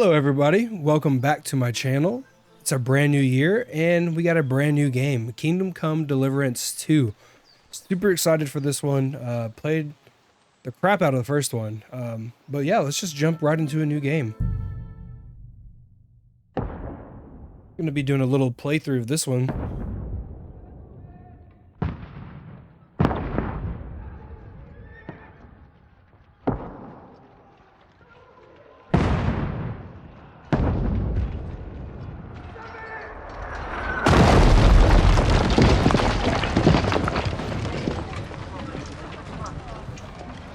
Hello everybody, welcome back to my channel. It's a brand new year and we got a brand new game, Kingdom Come Deliverance 2. Super excited for this one. Played the crap out of the first one. But yeah, let's just jump right into a new game. I'm gonna be doing a little playthrough of this one.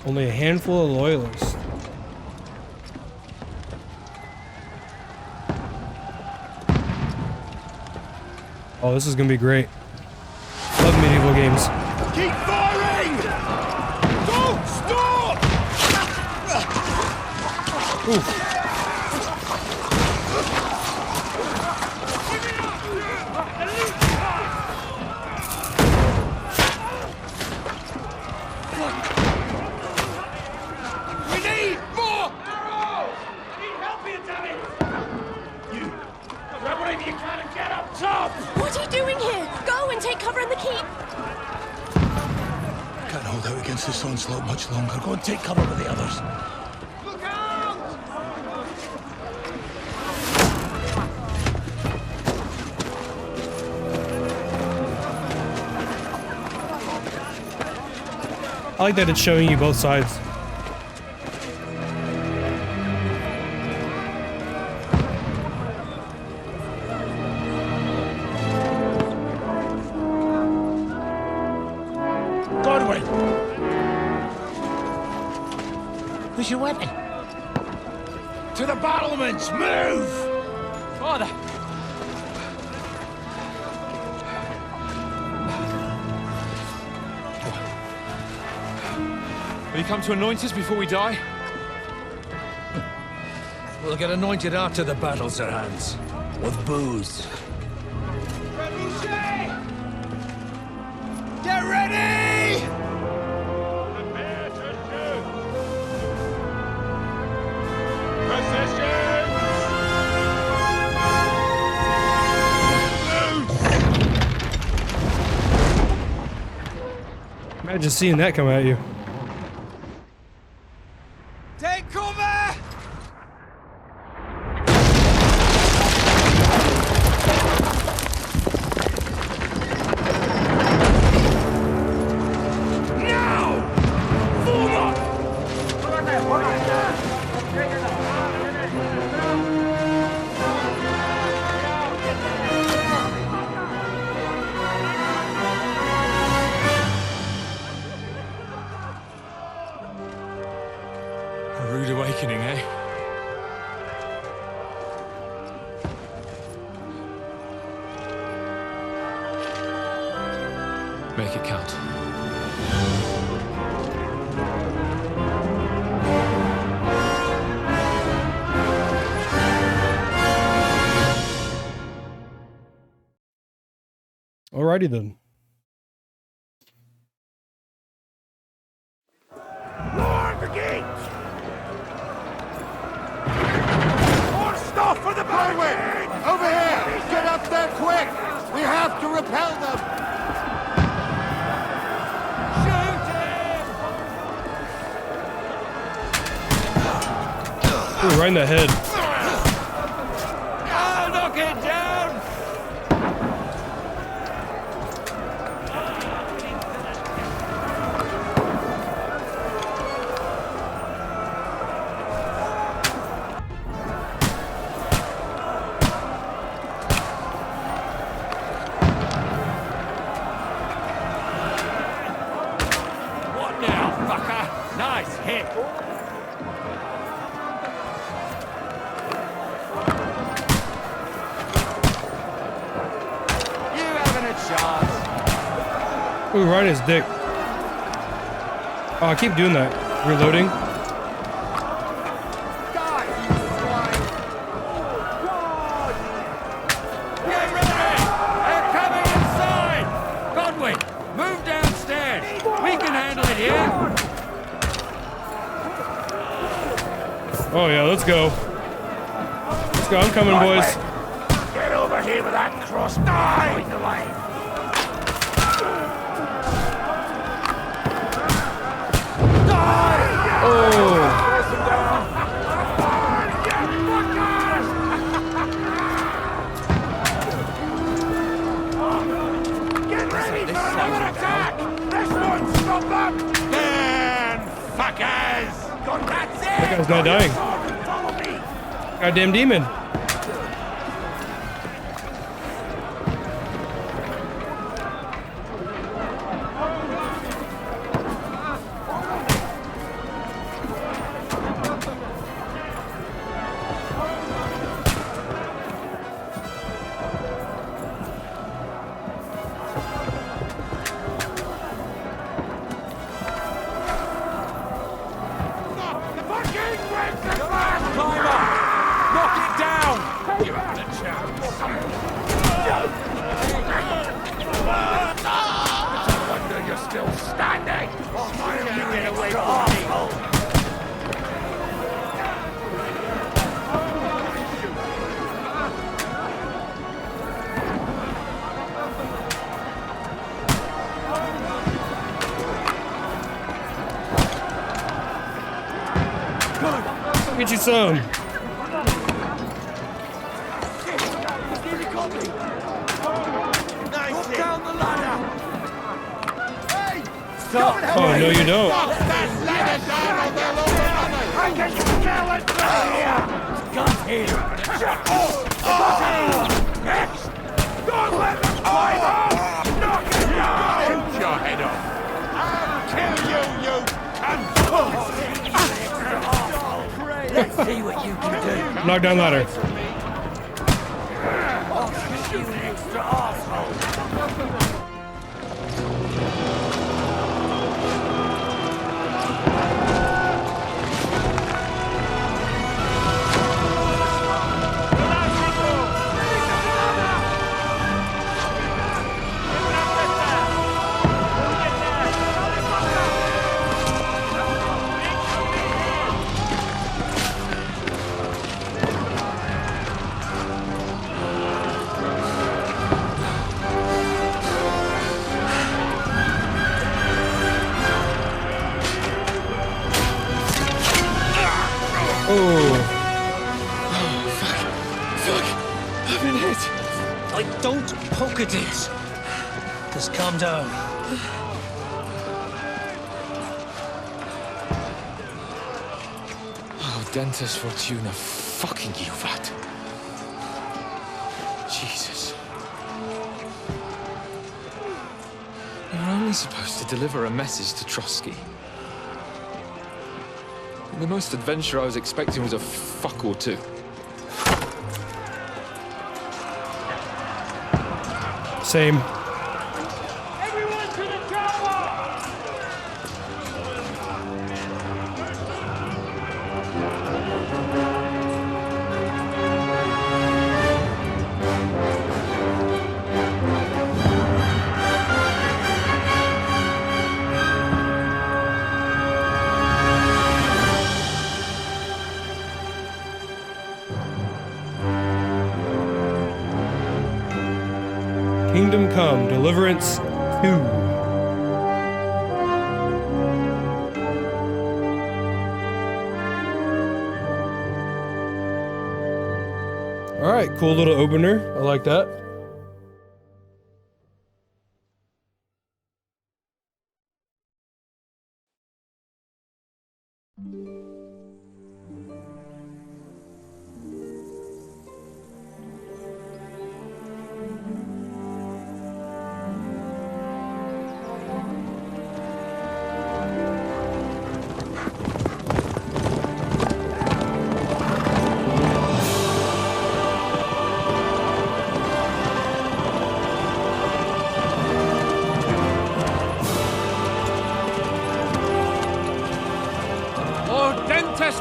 Only a handful of loyalists. Oh, this is gonna be great. Love medieval games. Keep firing! Don't stop! Oof. What are you doing here? Go and take cover in the keep! Can't hold out against this onslaught much longer. Go and take cover with the others. Look out! I like that it's showing you both sides. Where's your weapon? To the battlements! Move! Father! Will you come to anoint us before we die? We'll get anointed after the battles are hands. With booze. Get ready! Prepare to shoot! Imagine seeing that come at you. Take cover! Now! Form up! A rude awakening, eh? Make it count. Alrighty then. Lord the gates! More stuff for the bandits! Over here! Get up there quick! We have to repel them! Shoot him! Ooh, right in the head. I'll knock it down! Nice hit! You having a chance? Ooh, right in his dick. Oh, I keep doing that. Reloading. Die, you swine! Get ready! They're coming inside! Godwin, move downstairs! We can handle it here! Oh yeah, let's go. Let's go. I'm coming, boys. Get over here with that cross. Die! The way. Oh. Get ready for another attack! This one, stop them! Stand, fuckers! That's it! That guy's not dying. Follow me! Goddamn demon. Get you some. Oh, no, you don't. I can smell it from here! Gun here! Next! Don't let them fight us! Knock it down! Shoot your head off! I'll kill you, you cunt! Let's see what you can do. Knock down ladder. I'll shoot you, extra asshole! Don't poke at it. Just calm down. Oh, Dentes Fortuna, fucking Juvat. Jesus. You're only supposed to deliver a message to Trotsky. And the most adventure I was expecting was a fuck or two. Same. Everyone to the tower! Kingdom Come, Deliverance 2. All right, cool little opener. I like that.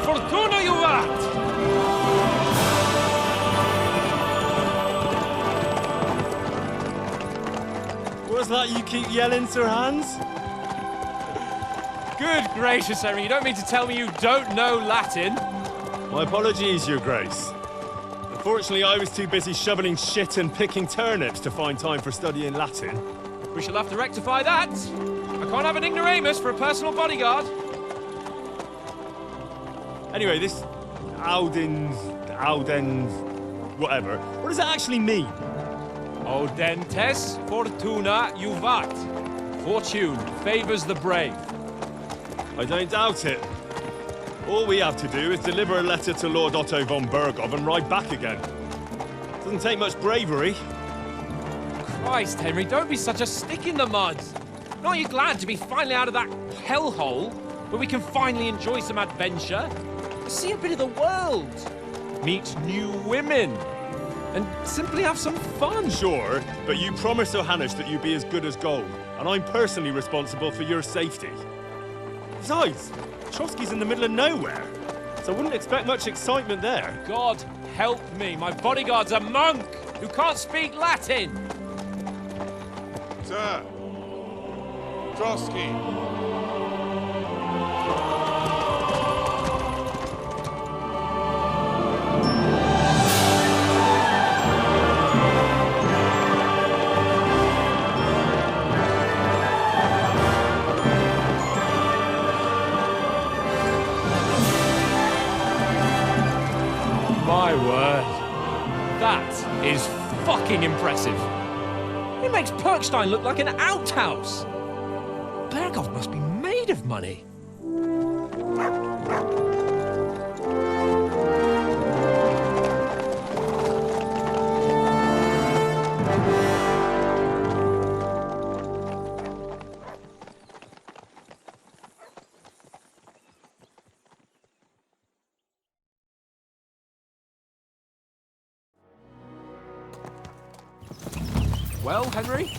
Fortuna, Juvat! What's that you keep yelling, Sir Hans? Good gracious, Henry, you don't mean to tell me you don't know Latin? My apologies, Your Grace. Unfortunately, I was too busy shoveling shit and picking turnips to find time for studying Latin. We shall have to rectify that. I can't have an ignoramus for a personal bodyguard. Anyway, this Aldens, whatever. What does that actually mean? Aldentes, Fortuna, Juvat. Fortune favors the brave. I don't doubt it. All we have to do is deliver a letter to Lord Otto von Bergov and ride back again. Doesn't take much bravery. Christ, Henry, don't be such a stick in the mud. Aren't you glad to be finally out of that hellhole where we can finally enjoy some adventure? See a bit of the world. Meet new women. And simply have some fun. Sure, but you promised Johannes that you'd be as good as gold, and I'm personally responsible for your safety. Besides, Trotsky's in the middle of nowhere, so I wouldn't expect much excitement there. God help me, my bodyguard's a monk who can't speak Latin. Sir. Trotsky. My word. That is fucking impressive. It makes Perkstein look like an outhouse. Bergov must be made of money. Well, Henry,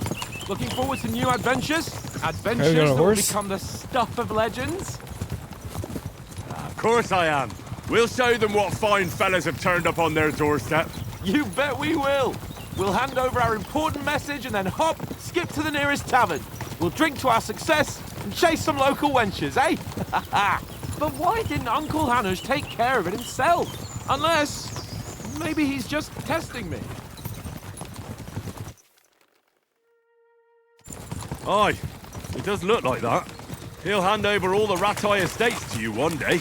looking forward to new adventures? Adventures that will become the stuff of legends? Of course I am. We'll show them what fine fellas have turned up on their doorstep. You bet we will. We'll hand over our important message and then hop, skip to the nearest tavern. We'll drink to our success and chase some local wenches, eh? But why didn't Uncle Hanush take care of it himself? Unless, maybe he's just testing me. Aye, it does look like that. He'll hand over all the Ratai estates to you one day.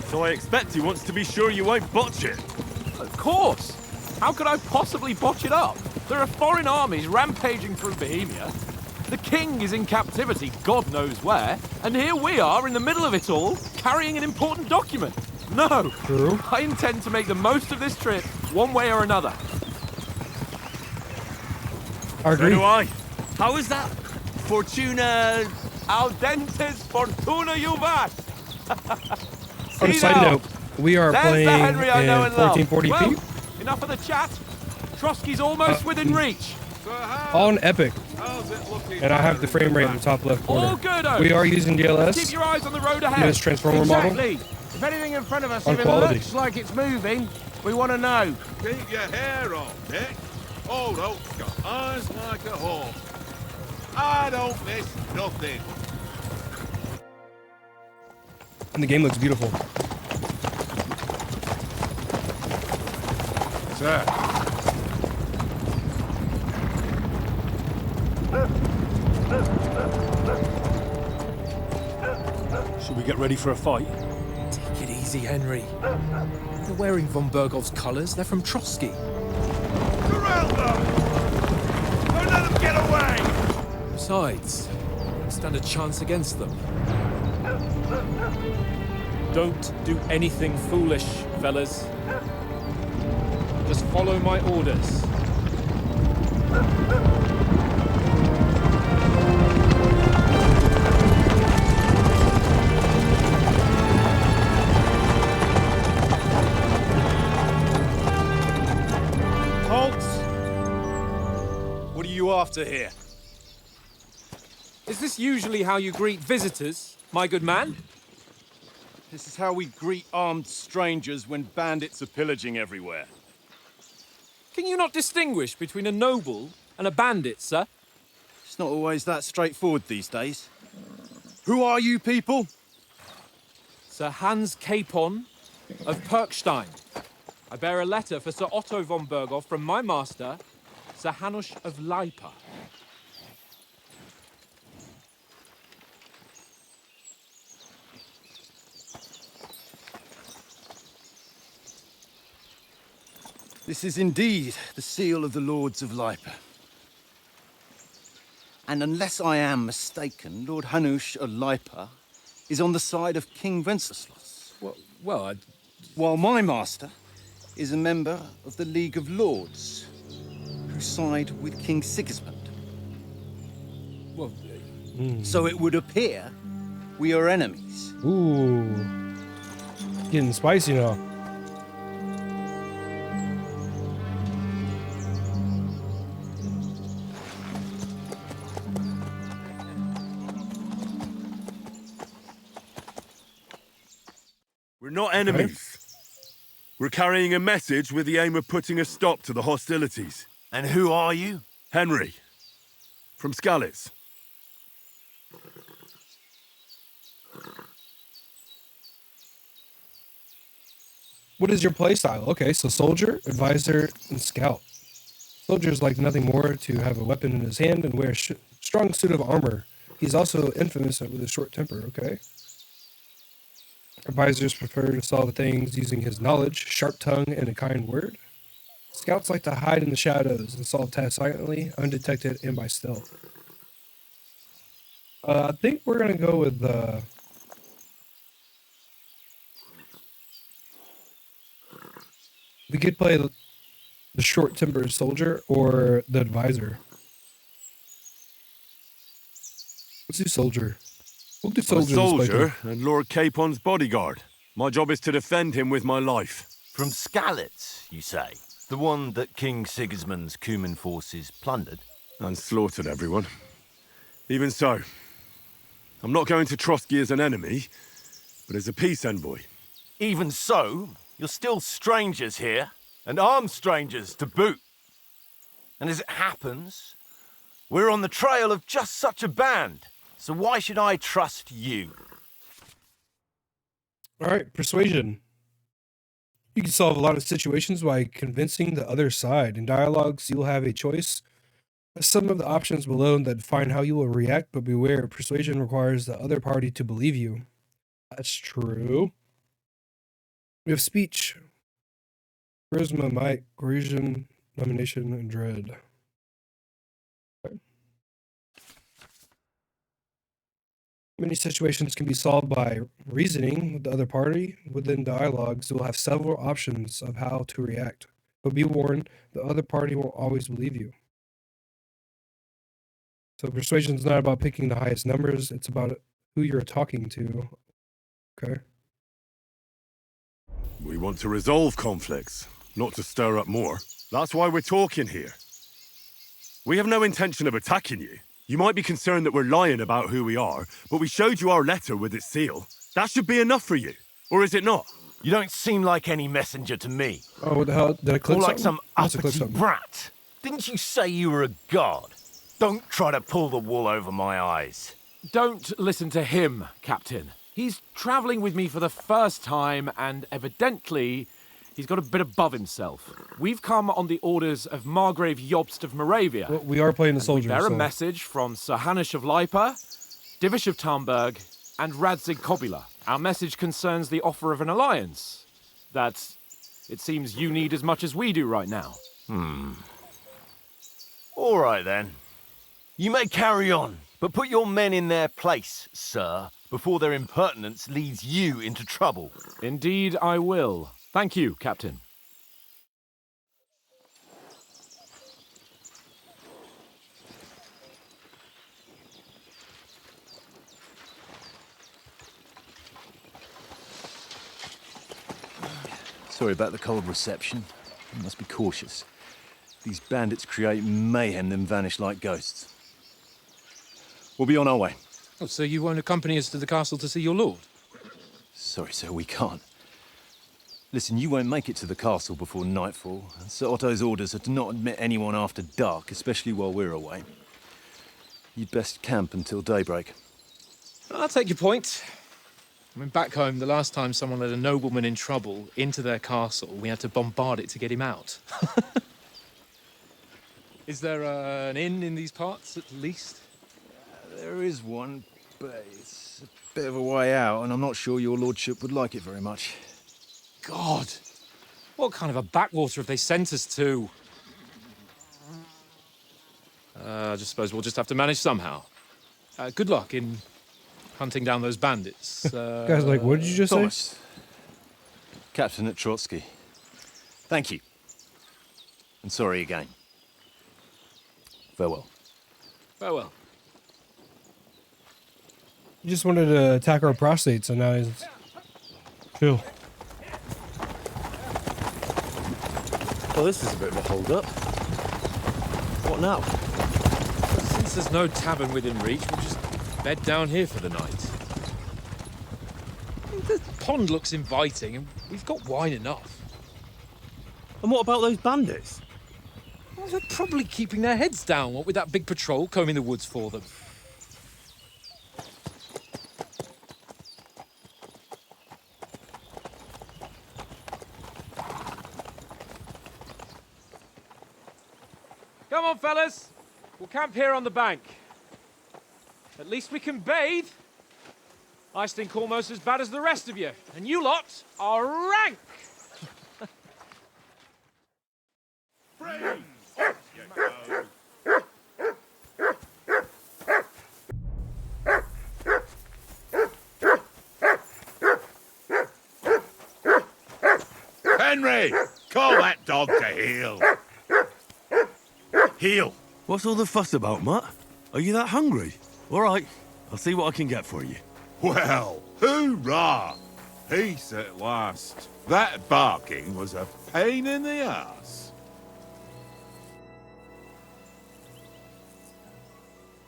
So I expect he wants to be sure you won't botch it. Of course. How could I possibly botch it up? There are foreign armies rampaging through Bohemia. The king is in captivity, God knows where. And here we are in the middle of it all, carrying an important document. No, True. I intend to make the most of this trip, one way or another. I So agree. do I. How is that? Fortuna... Aldentes Fortuna Juvat. On a side note, we are There's playing the Henry I know in and love. 1440p Well, enough of the chat. Trotsky's almost within reach. on Epic, How's it looking? and I have the frame rate in the top left corner. All good, We are using Keep DLS, your eyes on the road ahead. this Transformer model, If anything in front of us on even quality. looks like it's moving, we want to know. Keep your hair on, Nick. Old Oak's got eyes like a hawk. I don't miss nothing. and the game looks beautiful. Sir. Should we get ready for a fight? Take it easy, Henry. They're wearing von Bergov's colours. They're from Trotsky. Corral them! Don't let them get away! Besides, stand a chance against them. Don't do anything foolish, fellas. Just follow my orders. Halt! What are you after here? Is this usually how you greet visitors, my good man? This is how we greet armed strangers when bandits are pillaging everywhere. Can you not distinguish between a noble and a bandit, sir? It's not always that straightforward these days. Who are you people? Sir Hans Capon of Perkstein. I bear a letter for Sir Otto von Berghoff from my master, Sir Hanush of Leipa. This is indeed the seal of the Lords of Leipa. And unless I am mistaken, Lord Hanush of Leipa is on the side of King Wenceslas. While my master is a member of the League of Lords, who side with King Sigismund. So it would appear we are enemies. Ooh. Getting spicy now. We're not enemies. We're carrying a message with the aim of putting a stop to the hostilities. And who are you? Henry, from Skalitz. What is your playstyle? Okay, so soldier, advisor, and scout. Soldier is like nothing more to have a weapon in his hand and wear a strong suit of armor. He's also infamous with a short temper, okay? Advisors prefer to solve things using his knowledge, sharp tongue, and a kind word. Scouts like to hide in the shadows and solve tasks silently, undetected, and by stealth. I think we're going to go with we could play the short-tempered soldier or the advisor. Let's do soldier. We'll do I'm a soldier. soldier and Lord Capon's bodyguard. My job is to defend him with my life. From Skalitz, you say? The one that King Sigismund's Cuman forces plundered? And slaughtered everyone. Even so, I'm not going to Trotsky as an enemy, but as a peace envoy. Even so, you're still strangers here, and armed strangers to boot. And as it happens, we're on the trail of just such a band. So why should I trust you? All right, persuasion. You can solve a lot of situations by convincing the other side. In dialogues, you'll have a choice. Some of the options below that define how you will react, but beware, persuasion requires the other party to believe you. That's true. We have speech, charisma, might, coercion, nomination, and dread. Okay. Many situations can be solved by reasoning with the other party. Within dialogues, you'll have several options of how to react. But be warned, the other party won't always believe you. So persuasion is not about picking the highest numbers, it's about who you're talking to. Okay. We want to resolve conflicts, not to stir up more. That's why we're talking here. We have no intention of attacking you. You might be concerned that we're lying about who we are, but we showed you our letter with its seal. That should be enough for you, or is it not? You don't seem like any messenger to me. Oh, what the hell? Did I click Or like something? some Must have clicked uppity something. brat. Didn't you say you were a god? Don't try to pull the wool over my eyes. Don't listen to him, Captain. He's travelling with me for the first time, and evidently, he's got a bit above himself. We've come on the orders of Margrave Jobst of Moravia. Well, we are playing the soldier. We bear a so- message from Sir Hanush of Leipa, Divish of Tarnberg, and Radzig Kobila. Our message concerns the offer of an alliance that it seems you need as much as we do right now. All right, then. You may carry on, but put your men in their place, sir, before their impertinence leads you into trouble. Indeed, I will. Thank you, Captain. Sorry about the cold reception. You must be cautious. These bandits create mayhem, then vanish like ghosts. We'll be on our way. Oh, so you won't accompany us to the castle to see your lord? Sorry, sir, we can't. Listen, you won't make it to the castle before nightfall. Sir Otto's orders are to not admit anyone after dark, especially while we're away. You'd best camp until daybreak. I'll take your point. I mean, back home, the last time someone let a nobleman in trouble into their castle, we had to bombard it to get him out. Is there an inn in these parts, at least? There is one, but it's a bit of a way out, and I'm not sure your lordship would like it very much. God! What kind of a backwater have they sent us to? I just suppose we'll just have to manage somehow. Good luck in hunting down those bandits. Guys, like, what did you just Thomas, say? Captain at Trotsky. Thank you. And sorry again. Farewell. Farewell. He just wanted to attack our prostate, so now he's chill. Well, this is a bit of a hold-up. What now? Since there's no tavern within reach, we'll just bed down here for the night. The pond looks inviting, and we've got wine enough. And what about those bandits? Well, they're probably keeping their heads down, what with that big patrol combing the woods for them. Come on, fellas. We'll camp here on the bank. At least we can bathe. I stink almost as bad as the rest of you, and you lot are rank. Henry, call that dog to heel. Heel. What's all the fuss about, Mutt? Are you that hungry? All right, I'll see what I can get for you. Well, hoorah! Peace at last. That barking was a pain in the ass.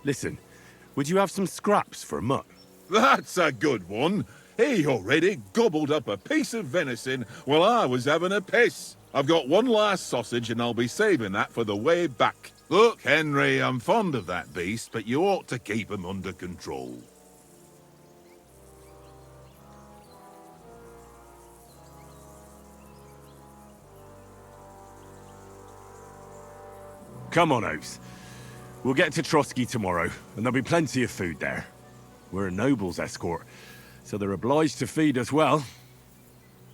Listen, would you have some scraps for Mutt? That's a good one. He already gobbled up a piece of venison while I was having a piss. I've got one last sausage and I'll be saving that for the way back. Look, Henry, I'm fond of that beast, but you ought to keep him under control. Come on, Oates. We'll get to Trotsky tomorrow, and there'll be plenty of food there. We're a noble's escort, so they're obliged to feed us well.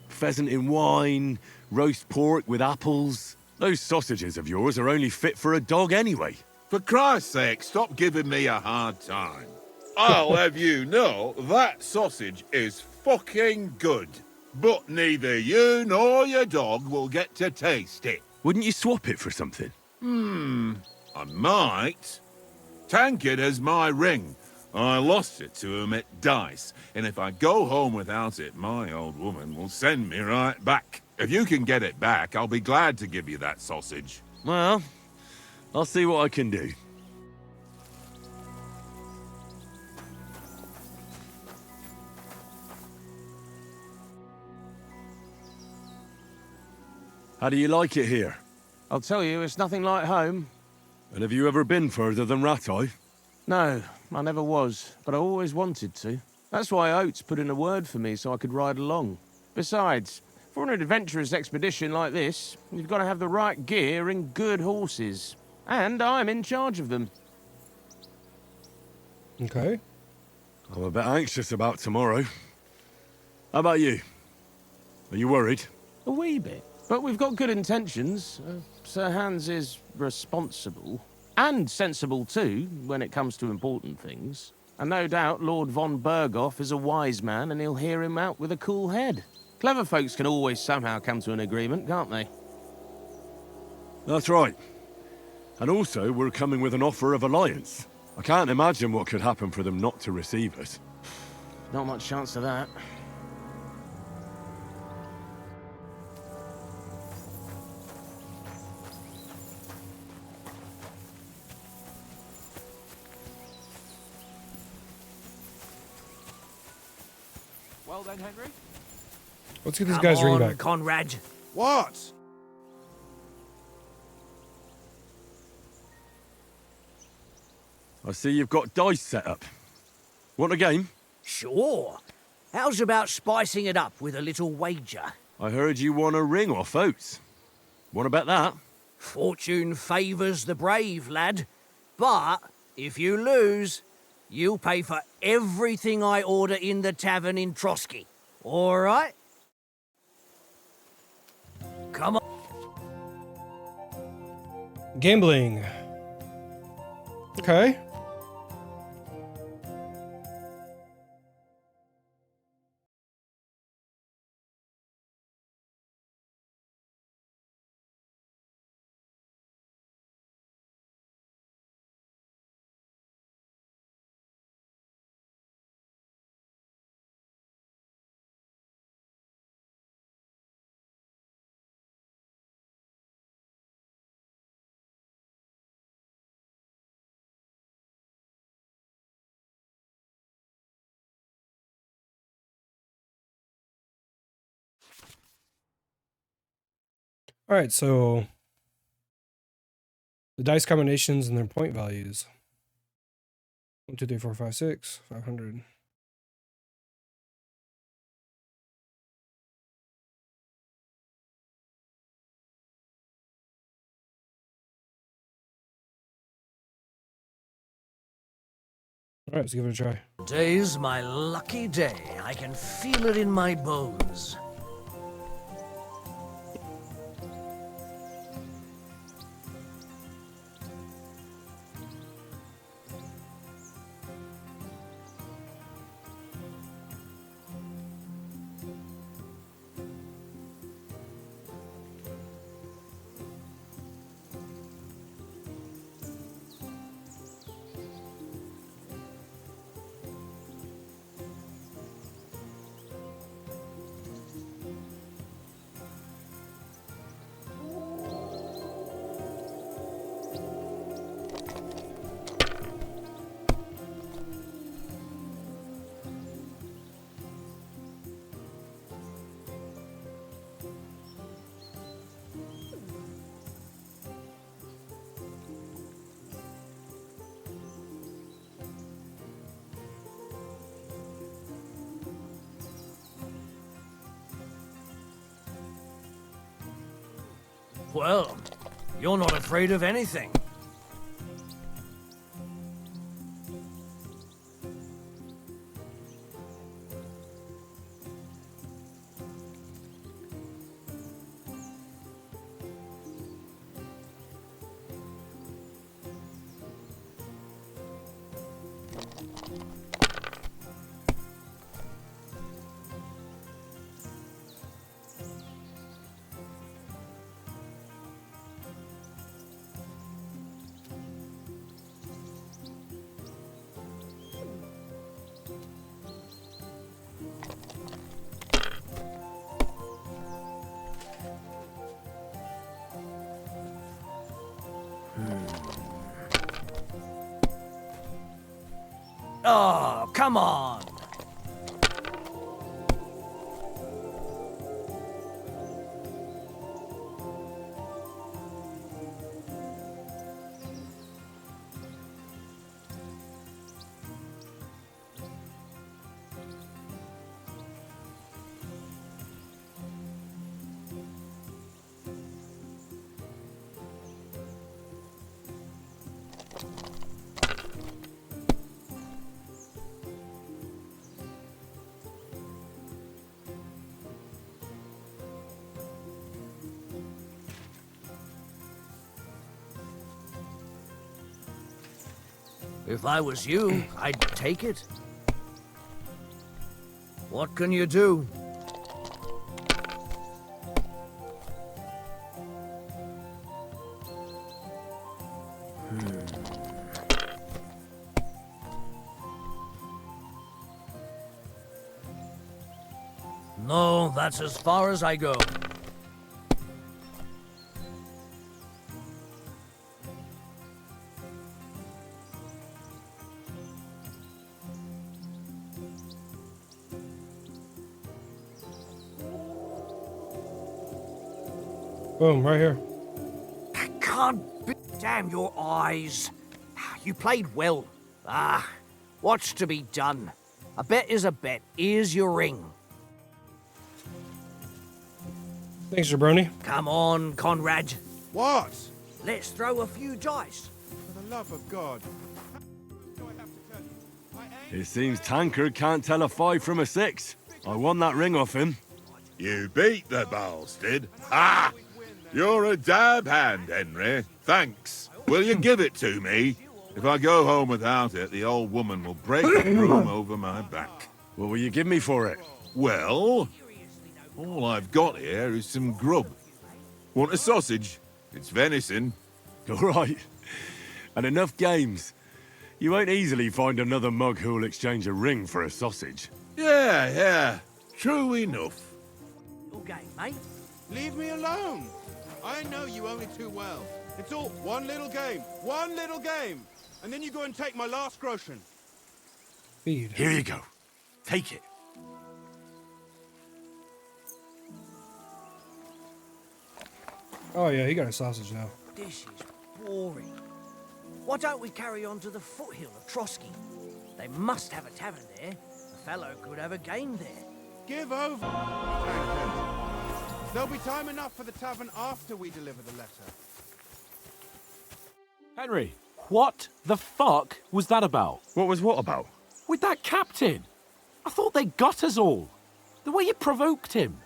Pheasant in wine, roast pork with apples. Those sausages of yours are only fit for a dog anyway. For Christ's sake, stop giving me a hard time. I'll have you know that sausage is fucking good. But neither you nor your dog will get to taste it. Wouldn't you swap it for something? I might. Tankard has my ring. I lost it to him at dice, and if I go home without it, my old woman will send me right back. If you can get it back, I'll be glad to give you that sausage. Well, I'll see what I can do. How do you like it here? I'll tell you, it's nothing like home. And have you ever been further than Rattay? No, I never was, but I always wanted to. That's why Oates put in a word for me so I could ride along. Besides, for an adventurous expedition like this, you've got to have the right gear and good horses. And I'm in charge of them. Okay. I'm a bit anxious about tomorrow. How about you? Are you worried? A wee bit. But we've got good intentions. Sir Hans is responsible. And sensible too, when it comes to important things. And no doubt Lord von Berghoff is a wise man and he'll hear him out with a cool head. Clever folks can always somehow come to an agreement, can't they? That's right. And also, we're coming with an offer of alliance. I can't imagine what could happen for them not to receive us. Not much chance of that. Well then, Henry? Let's get this guy's ring back. Conrad. What? I see you've got dice set up. Want a game? Sure. How's about spicing it up with a little wager? I heard you won a ring off Oates. What about that? Fortune favours the brave, lad. But if you lose, you'll pay for everything I order in the tavern in Trotsky. All right? Come on. Gambling. Okay. All right, so the dice combinations and their point values. 1, 2, 3, 4, 5, 6, 500. All right, let's give it a try. Today's my lucky day. I can feel it in my bones. Well, you're not afraid of anything. Oh, come on! If I was you, I'd take it. What can you do? No, that's as far as I go. Boom, right here. Can't be. Damn your eyes. You played well. What's to be done? A bet is a bet. Here's your ring. Thanks, Jabroni. Come on, Conrad. What? Let's throw a few dice. For the love of God. It seems Tankard can't tell a 5 from a 6. I won that ring off him. You beat the bastard. Ha! You're a dab hand, Henry. Thanks. Will you give it to me? If I go home without it, the old woman will break the broom over my back. What will you give me for it? Well, all I've got here is some grub. Want a sausage? It's venison. All right. And enough games. You won't easily find another mug who'll exchange a ring for a sausage. Yeah. True enough. Your game, mate. Leave me alone. I know you only too well. It's all one little game. And then you go and take my last groschen. Feed. Here you go. Take it. Oh yeah, he got a sausage now. This is boring. Why don't we carry on to the foothill of Trotsky? They must have a tavern there. A fellow could have a game there. Give over, Tankard. There'll be time enough for the tavern after we deliver the letter. Henry, what the fuck was that about? What was what about? With that captain. I thought they got us all. The way you provoked him.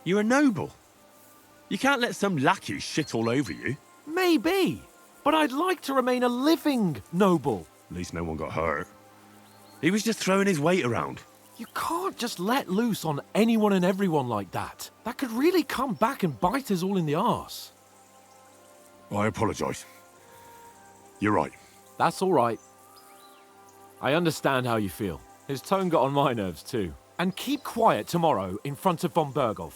You're a noble. You can't let some lackey shit all over you. Maybe, but I'd like to remain a living noble. At least no one got hurt. He was just throwing his weight around. You can't just let loose on anyone and everyone like that. That could really come back and bite us all in the arse. I apologise. You're right. That's all right. I understand how you feel. His tone got on my nerves too. And keep quiet tomorrow in front of von Berghoff.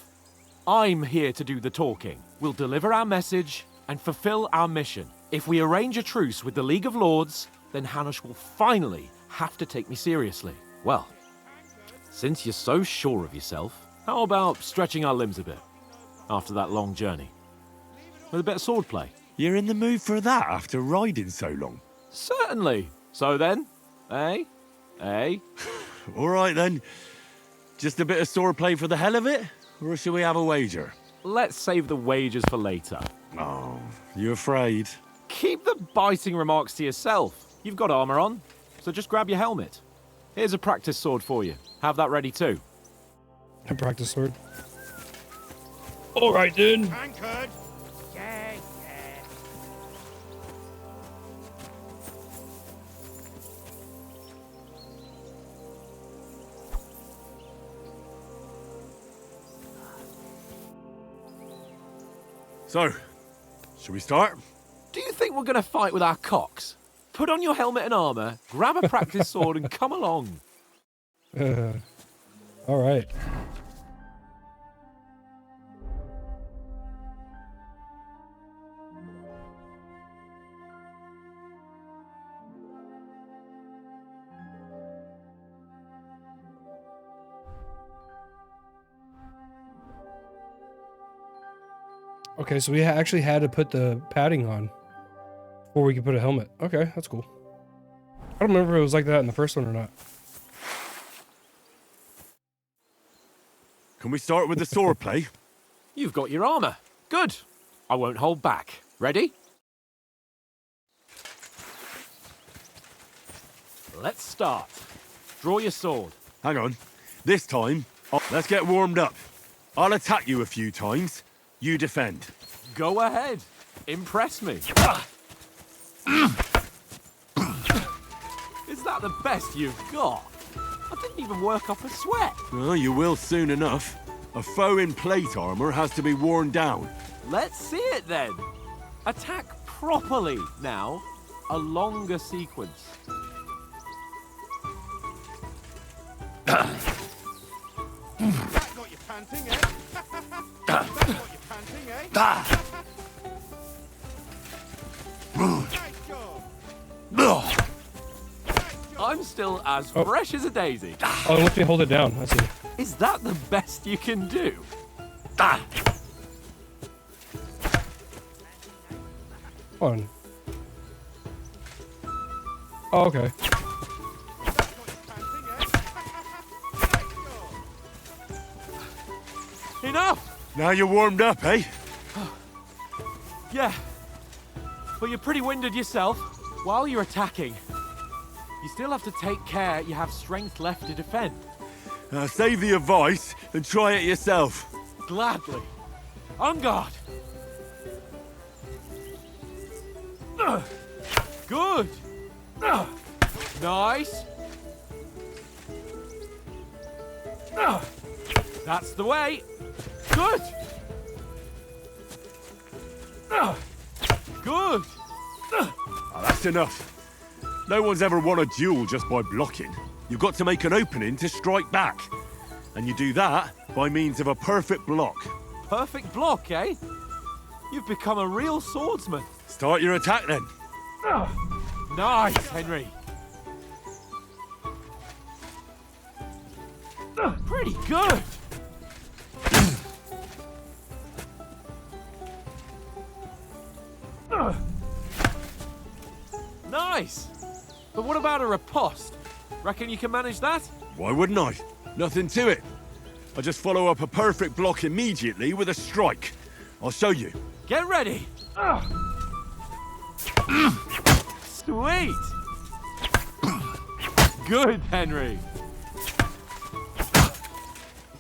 I'm here to do the talking. We'll deliver our message and fulfill our mission. If we arrange a truce with the League of Lords, then Hanush will finally have to take me seriously. Well, since you're so sure of yourself, how about stretching our limbs a bit after that long journey? With a bit of swordplay. You're in the mood for that after riding so long? Certainly. So then, eh? All right then. Just a bit of swordplay for the hell of it? Or shall we have a wager? Let's save the wagers for later. Oh, you afraid? Keep the biting remarks to yourself. You've got armor on, so just grab your helmet. Here's a practice sword for you. Have that ready too. A practice sword. All right, dude. Tankard! Yeah. So, shall we start? Do you think we're going to fight with our cocks? Put on your helmet and armor, grab a practice sword and come along. All right. Okay, so we actually had to put the padding on before we could put a helmet. Okay, that's cool. I don't remember if it was like that in the first one or not. Can we start with the swordplay? You've got your armor. Good. I won't hold back. Ready? Let's start. Draw your sword. Hang on. This time, let's get warmed up. I'll attack you a few times. You defend. Go ahead. Impress me. Is that the best you've got? I didn't even work up a sweat. Well, you will soon enough. A foe in plate armor has to be worn down. Let's see it then. Attack properly now. A longer sequence. That got you panting, eh? That got you panting, eh? Nice job. I'm still as fresh as a daisy. Oh, let me hold it down. I see. Is that the best you can do? Hold on. Oh, okay. Enough! Now you're warmed up, eh? Yeah. But you're pretty winded yourself. While you're attacking, you still have to take care you have strength left to defend. Save the advice and try it yourself. Gladly. On guard. Good. Nice. That's the way. Good. Good. Oh, that's enough. No one's ever won a duel just by blocking. You've got to make an opening to strike back. And you do that by means of a perfect block. Perfect block, eh? You've become a real swordsman. Start your attack then. Nice, Henry. Pretty good. Nice. But what about a riposte? Reckon you can manage that? Why wouldn't I? Nothing to it. I just follow up a perfect block immediately with a strike. I'll show you. Get ready. Sweet. Good, Henry.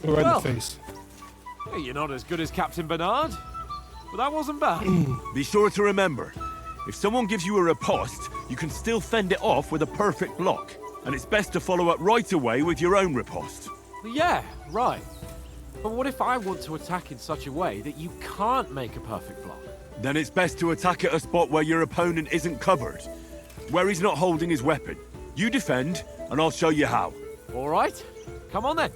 Right in the face. Yeah, you're not as good as Captain Bernard, but that wasn't bad. Be sure to remember, if someone gives you a riposte, you can still fend it off with a perfect block. And it's best to follow up right away with your own riposte. Yeah, right. But what if I want to attack in such a way that you can't make a perfect block? Then it's best to attack at a spot where your opponent isn't covered, where he's not holding his weapon. You defend, and I'll show you how. All right, come on then.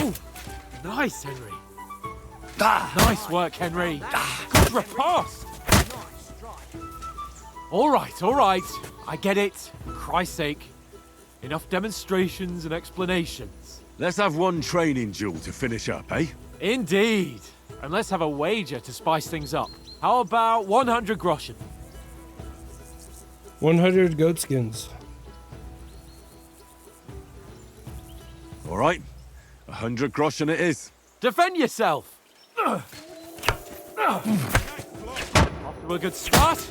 Oh, nice, Henry. Nice work, Henry. Good riposte. All right. I get it. For Christ's sake. Enough demonstrations and explanations. Let's have one training duel to finish up, eh? Indeed. And let's have a wager to spice things up. How about 100 groschen? 100 goat skins. All right. 100 groschen it is. Defend yourself. Off to a good start.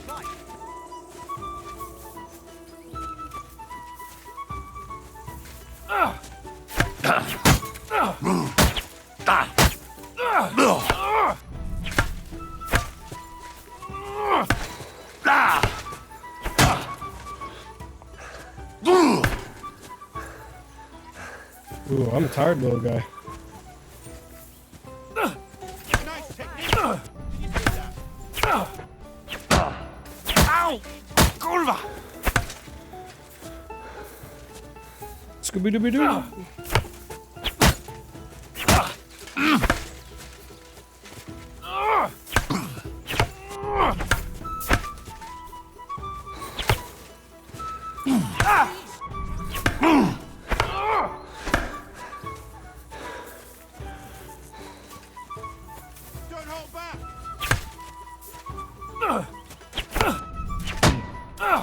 Ooh, I'm a tired little guy. Ow! Kurva! Scooby-Dooby-Doo.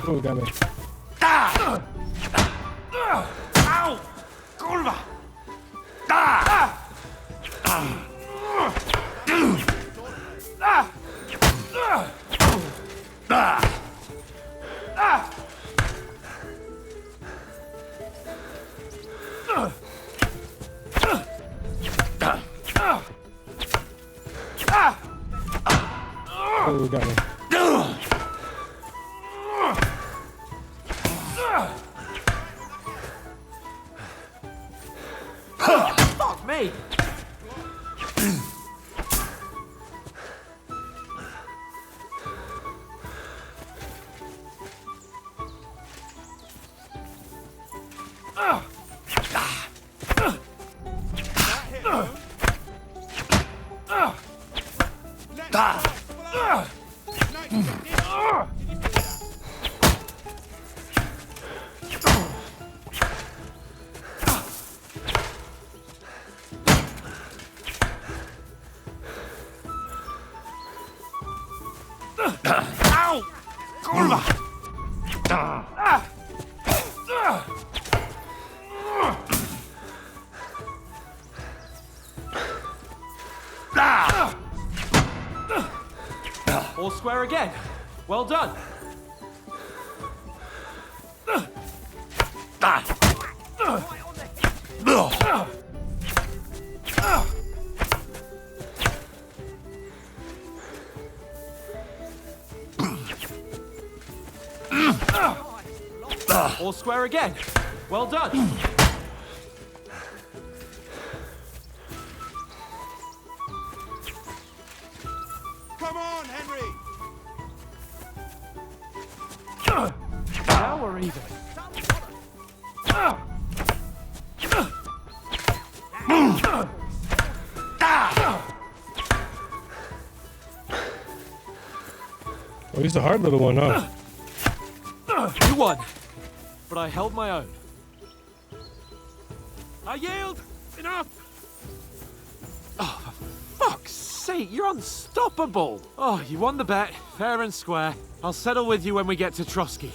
Oh, got me. Ow! Kurva! Oh, got me. Fuck me! All square again. Well done. All square again. Well done. Come on, Henry! Now we're even. Oh, he's a hard little one, huh? You won, but I held my own. I yield. Enough. Oh, for fuck's sake, you're unstoppable. Oh, you won the bet, fair and square. I'll settle with you when we get to Trotsky.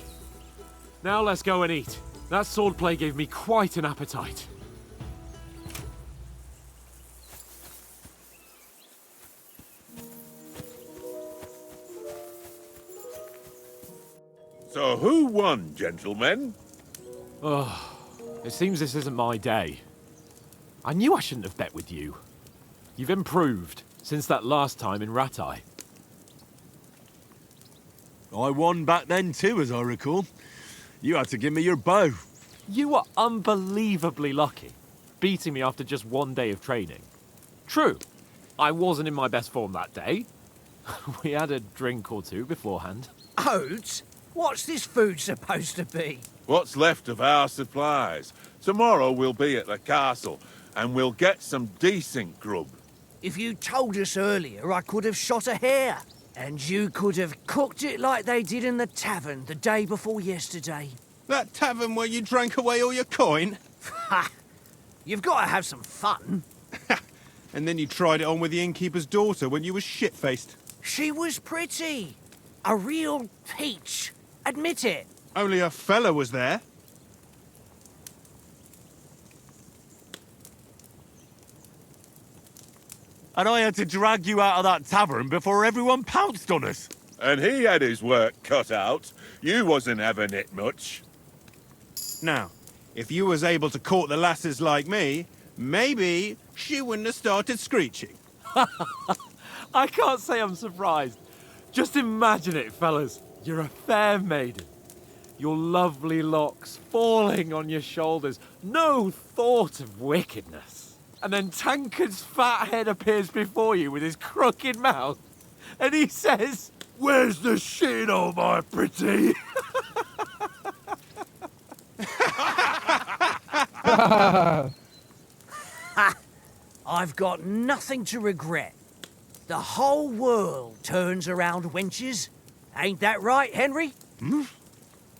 Now let's go and eat. That swordplay gave me quite an appetite. So who won, gentlemen? Oh, it seems this isn't my day. I knew I shouldn't have bet with you. You've improved since that last time in Ratai. I won back then too, as I recall. You had to give me your bow. You were unbelievably lucky, beating me after just one day of training. True, I wasn't in my best form that day. We had a drink or two beforehand. Oates? What's this food supposed to be? What's left of our supplies. Tomorrow we'll be at the castle, and we'll get some decent grub. If you told us earlier, I could have shot a hare. And you could have cooked it like they did in the tavern the day before yesterday. That tavern where you drank away all your coin? Ha! You've got to have some fun. And then you tried it on with the innkeeper's daughter when you were shit-faced. She was pretty. A real peach. Admit it. Only a fella was there. And I had to drag you out of that tavern before everyone pounced on us. And he had his work cut out. You wasn't having it much. Now, if you was able to court the lasses like me, maybe she wouldn't have started screeching. I can't say I'm surprised. Just imagine it, fellas. You're a fair maiden. Your lovely locks falling on your shoulders. No thought of wickedness. And then Tankard's fat head appears before you with his crooked mouth. And he says, "Where's the shit, oh my pretty?" I've got nothing to regret. The whole world turns around wenches. Ain't that right, Henry? Hmm?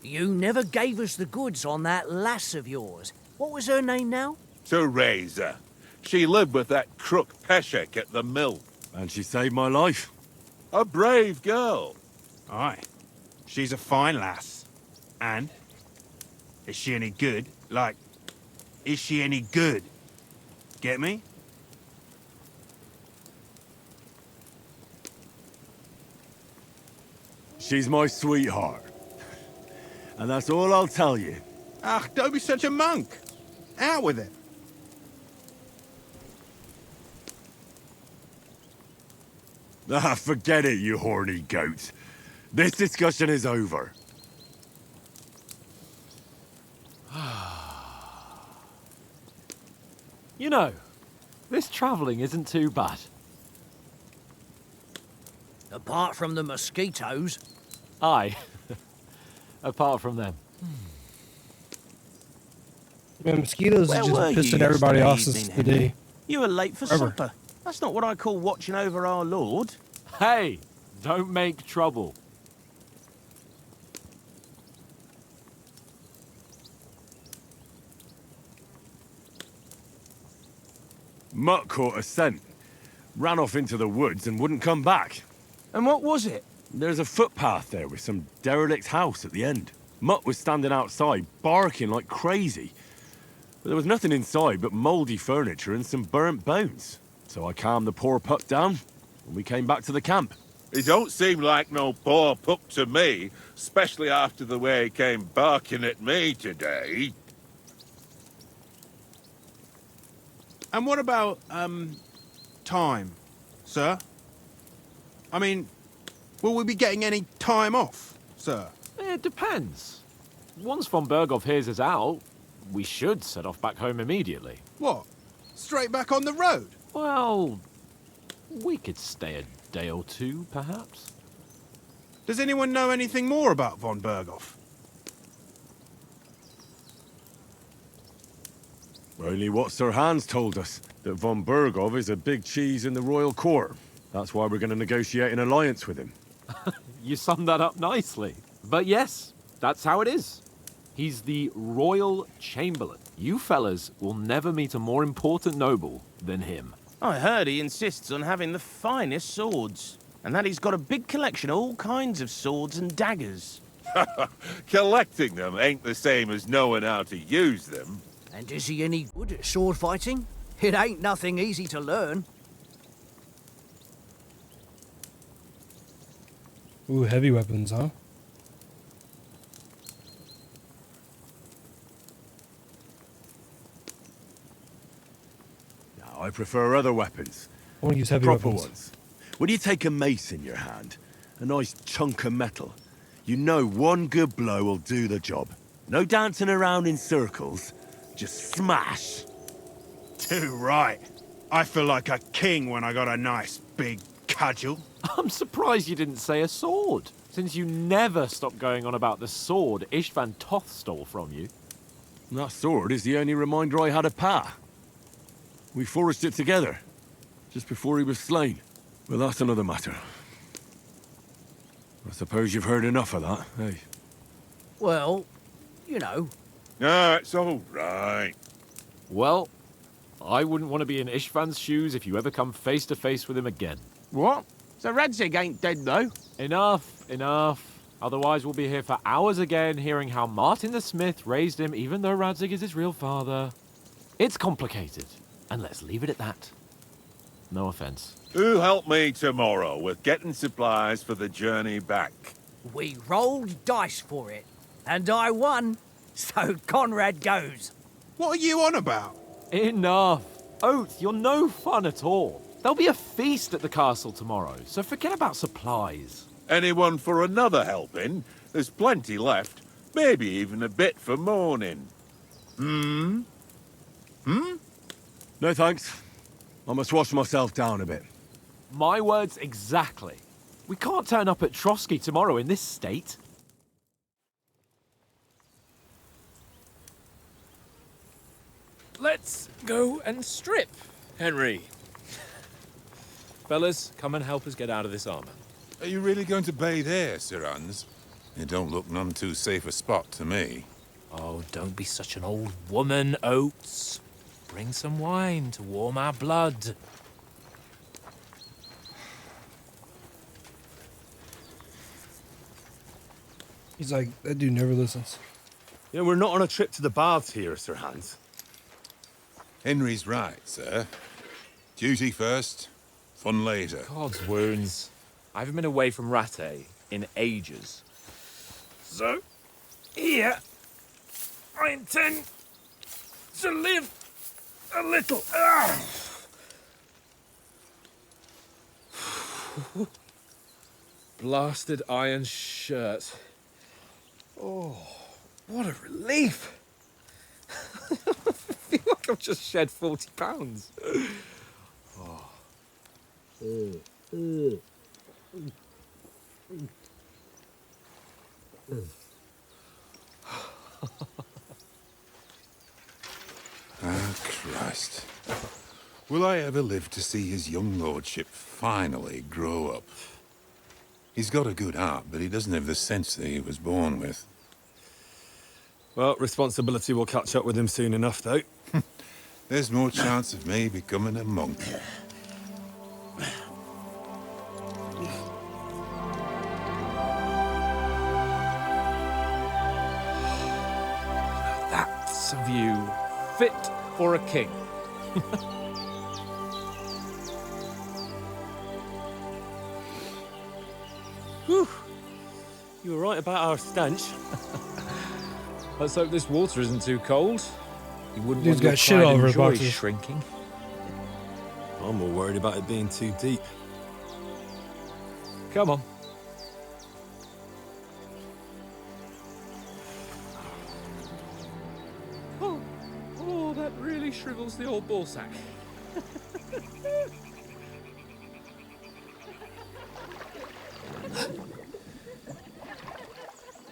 You never gave us the goods on that lass of yours. What was her name now? Teresa. She lived with that crook Peshek at the mill. And she saved my life. A brave girl. Aye. She's a fine lass. And? Is she any good? Like, is she any good? Get me? She's my sweetheart. And that's all I'll tell you. Ah, don't be such a monk. Out with it. Ah, forget it, you horny goat. This discussion is over. You know, this travelling isn't too bad. Apart from the mosquitoes. Aye. Apart from them. Man, mosquitoes are just pissing everybody off since the day. You were late for supper. That's not what I call watching over our lord. Hey, don't make trouble. Mutt caught a scent, ran off into the woods and wouldn't come back. And what was it? There's a footpath there with some derelict house at the end. Mutt was standing outside, barking like crazy. But there was nothing inside but mouldy furniture and some burnt bones. So I calmed the poor pup down, and we came back to the camp. He don't seem like no poor pup to me, especially after the way he came barking at me today. And what about, time, sir? I mean, will we be getting any time off, sir? It depends. Once von Berghoff hears us out, we should set off back home immediately. What? Straight back on the road? Well, we could stay a day or two, perhaps. Does anyone know anything more about von Berghoff? Only what Sir Hans told us, that von Berghoff is a big cheese in the royal court. That's why we're going to negotiate an alliance with him. You summed that up nicely. But yes, that's how it is. He's the royal chamberlain. You fellas will never meet a more important noble than him. I heard he insists on having the finest swords, and that he's got a big collection of all kinds of swords and daggers. Collecting them ain't the same as knowing how to use them. And is he any good at sword fighting? It ain't nothing easy to learn. Ooh, heavy weapons, huh? I prefer other weapons. I want to use heavy Proper weapons. ones. When you take a mace in your hand, a nice chunk of metal, you know one good blow will do the job. No dancing around in circles, just smash. Too right. I feel like a king when I got a nice big cudgel. I'm surprised you didn't say a sword, since you never stop going on about the sword Istvan Toth stole from you. That sword is the only reminder I had of Pa. We forged it together, just before he was slain. Well, that's another matter. I suppose you've heard enough of that, eh? Well, you know. No, it's all right. Well, I wouldn't want to be in Istvan's shoes if you ever come face to face with him again. What? So Radzig ain't dead, though? Enough. Otherwise we'll be here for hours again hearing how Martin the Smith raised him even though Radzig is his real father. It's complicated, and let's leave it at that. No offense. Who'll help me tomorrow with getting supplies for the journey back? We rolled dice for it, and I won, so Conrad goes. What are you on about? Enough. Oath, you're no fun at all. There'll be a feast at the castle tomorrow, so forget about supplies. Anyone for another helping? There's plenty left. Maybe even a bit for morning. No thanks. I must wash myself down a bit. My words exactly. We can't turn up at Trotsky tomorrow in this state. Let's go and strip, Henry. Fellas, come and help us get out of this armor. Are you really going to bathe here, Sir Hans? It don't look none too safe a spot to me. Oh, don't be such an old woman, Oates. Bring some wine to warm our blood. He's like, that dude never listens. You know, we're not on a trip to the baths here, Sir Hans. Henry's right, sir. Duty first, fun later. God's wounds. I haven't been away from Rattay in ages. So, here, I intend to live a little. Blasted iron shirt. Oh, what a relief. I feel like I've just shed 40 pounds. Oh. Ah, Christ. Will I ever live to see his young lordship finally grow up? He's got a good heart, but he doesn't have the sense that he was born with. Well, responsibility will catch up with him soon enough, though. There's more chance of me becoming a monk. looks of you fit for a king. Whew. You were right about our stench. Let's hope this water isn't too cold. You wouldn't Dude's want your got shit pride all and over his joy boxes. shrinking. I'm more worried about it being too deep. Come on. Oh, that really shrivels the old ball sack.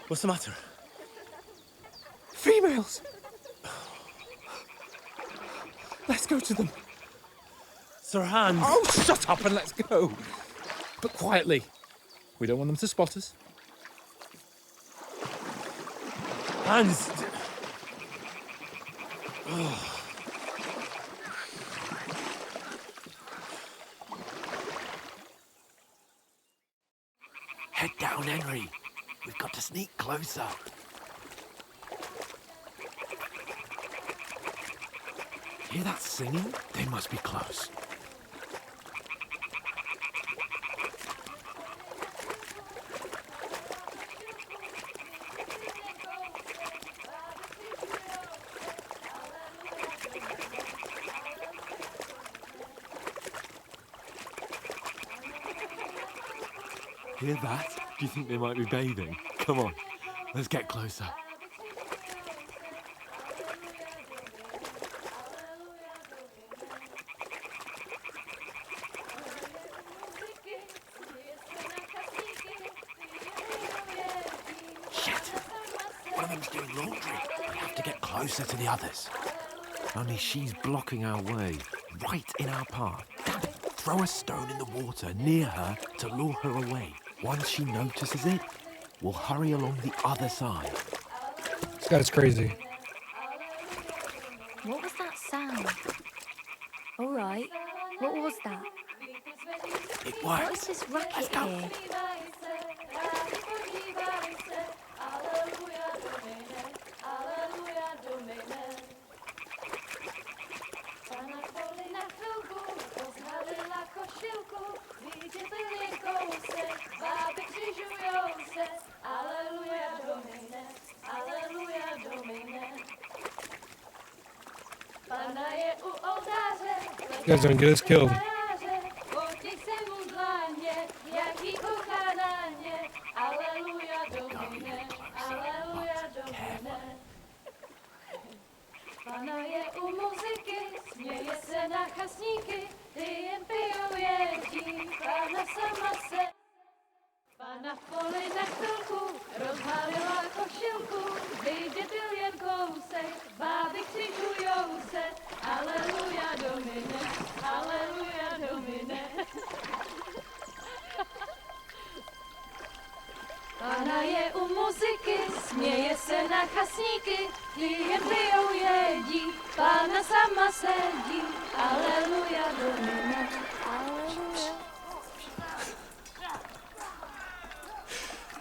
What's the matter? Females! Let's go to them. Sir Hans. Oh, shut up and let's go. But quietly. We don't want them to spot us. Hans. Oh. Head down, Henry. We've got to sneak closer. Hear that singing? They must be close. Hear that? Do you think they might be bathing? Come on, let's get closer. Shit! One of them's doing laundry. We have to get closer to the others. Only she's blocking our way, right in our path. Damn it! Throw a stone in the water near her to lure her away. Once she notices it, we'll hurry along the other side. This guy's crazy. What was that sound? All right. What was that? It What works. is this racket here? You guys don't get us killed. Pana je u muzyky, směje se na chasníky, ty jen pijou jedí, Pana sama se. Pana v poli na chvilku, rozhálila košilku, vidět byl jen kousek, báby křižujou se, aleluja domine, aleluja domine. Pana je u muziky, směje se na chasníky, ty jen pijou jedí, Pána sama sedí, aleluja domine, aleluja.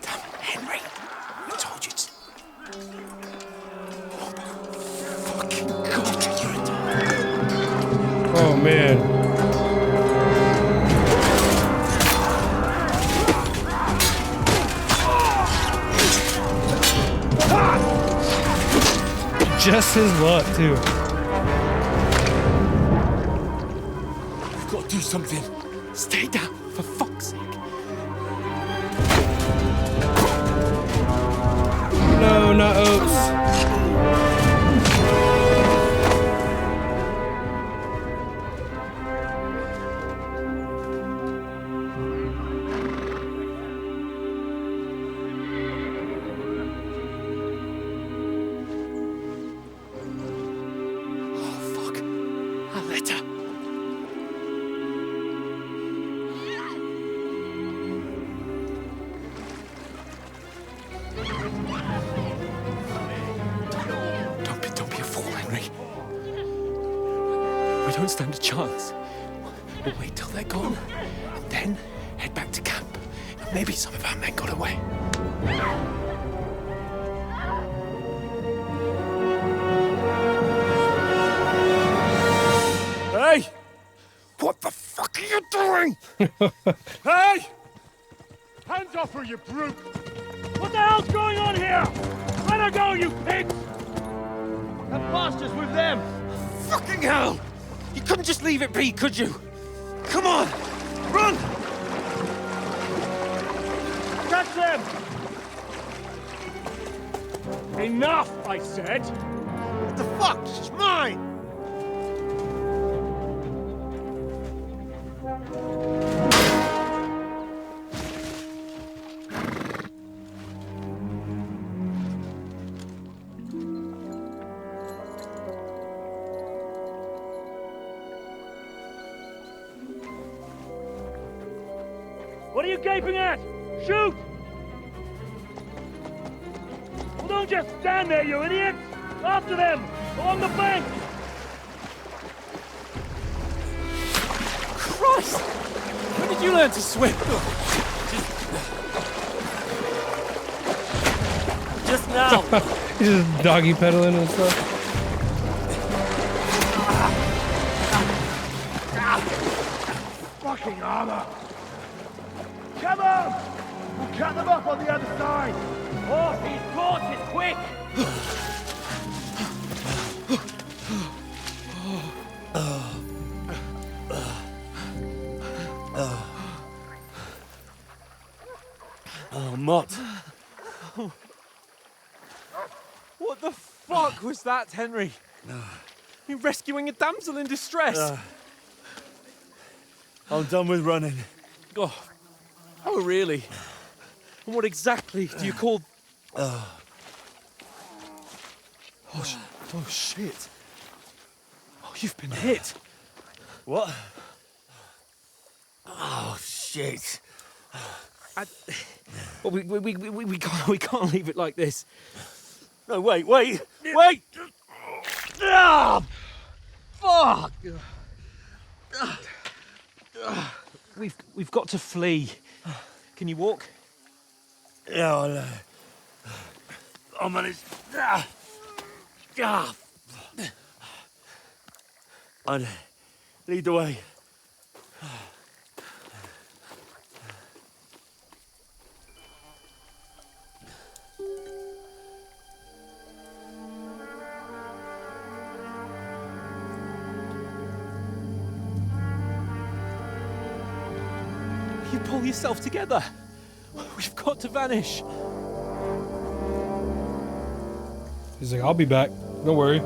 Damn it, Henry! I told you to. Oh, fucking God, you're a... Oh man. Just his luck, too. We've got to do something. Stay down, for fuck's sake. No, not oats. Don't stand a chance. We'll wait till they're gone, and then head back to camp. Maybe some of our men got away. me! Hey! Hands off her, you brute! What the hell's going on here? Let her go, you pigs! That bastard's with them! Fucking hell! You couldn't just leave it be, could you? Come on! Run! Catch them! Enough, I said! What the fuck? It's mine! What are you gaping at? Shoot! Well, don't just stand there, you idiots! After them! Along the bank! Christ! When did you learn to swim? Just now! He's just doggy pedaling and stuff. Fucking armor! Come on! We'll cut them up on the other side! Oh, these horses, quick! Oh, Mott. What the fuck was that, Henry? You rescuing a damsel in distress? I'm done with running. Oh, really? And what exactly do you call... Oh, shit. Oh, you've been hit. What? Oh, shit. Well, we can't leave it like this. No, wait! Ah! Fuck! We've got to flee. Can you walk? Yeah, I'll manage. I'd lead the way. You pull yourself together. We've got to vanish. He's like, I'll be back. Don't worry.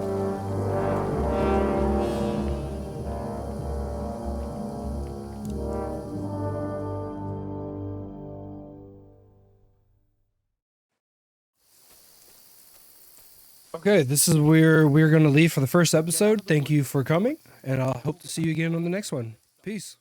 Okay, this is where we're going to leave for the first episode. Thank you for coming, and I'll hope to see you again on the next one. Peace.